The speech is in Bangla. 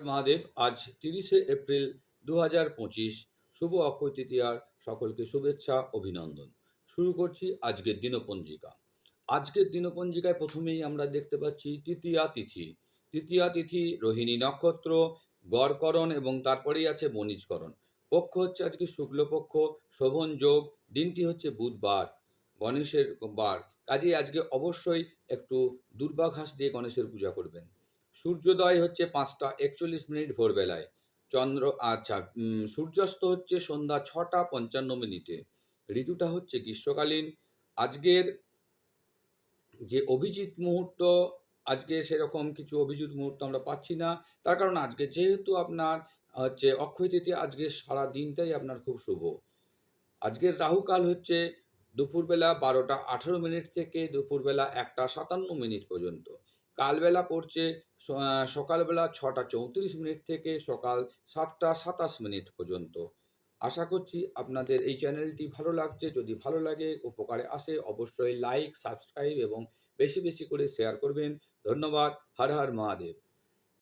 মহাদেব। আজ 30শে এপ্রিল 2025, শুভ অক্ষয় তৃতীয়ার সকলকে শুভেচ্ছা অভিনন্দন। শুরু করছি আজকের দিনপঞ্জিকা। আজকের দিনপঞ্জিকায় প্রথমেই আমরা দেখতে পাচ্ছি তৃতীয়া তিথি। তৃতীয়া তিথি রোহিণী নক্ষত্র, গড়করণ এবং তারপরেই আছে বণিজকরণ। পক্ষ হচ্ছে আজকে শুক্লপক্ষ, শোভন যোগ, দিনটি হচ্ছে বুধবার, গণেশের বার। কাজেই আজকে অবশ্যই একটু দুর্বা ঘাস দিয়ে গণেশের পূজা করবেন। সূর্যোদয় হচ্ছে 5টা 41 ভোরবেলায়। সূর্যাস্ত হচ্ছে সন্ধ্যা 6টা 55। ঋতুটা হচ্ছে গ্রীষ্মকালীন। আজকের যে অভিজিৎ মুহূর্ত, আজকে সেরকম কিছু অভিজিৎ মুহূর্ত আমরা পাচ্ছি না। তার কারণ আজকে যেহেতু আপনার হচ্ছে অক্ষয় তৃতীয়া, আজকে সারা দিনটাই আপনার খুব শুভ। আজকের রাহুকাল হচ্ছে দুপুরবেলা 12টা 18 থেকে দুপুরবেলা 1টা 57 পর্যন্ত। কালবেলা পড়ছে সকালবেলা 6টা 34 থেকে সকাল 7টা 27 পর্যন্ত। আশা করছি আপনাদের এই চ্যানেলটি ভালো লাগছে। যদি ভালো লাগে, উপকারে আসে, অবশ্যই লাইক, সাবস্ক্রাইব এবং বেশি বেশি করে শেয়ার করবেন। ধন্যবাদ। হর হর মহাদেব।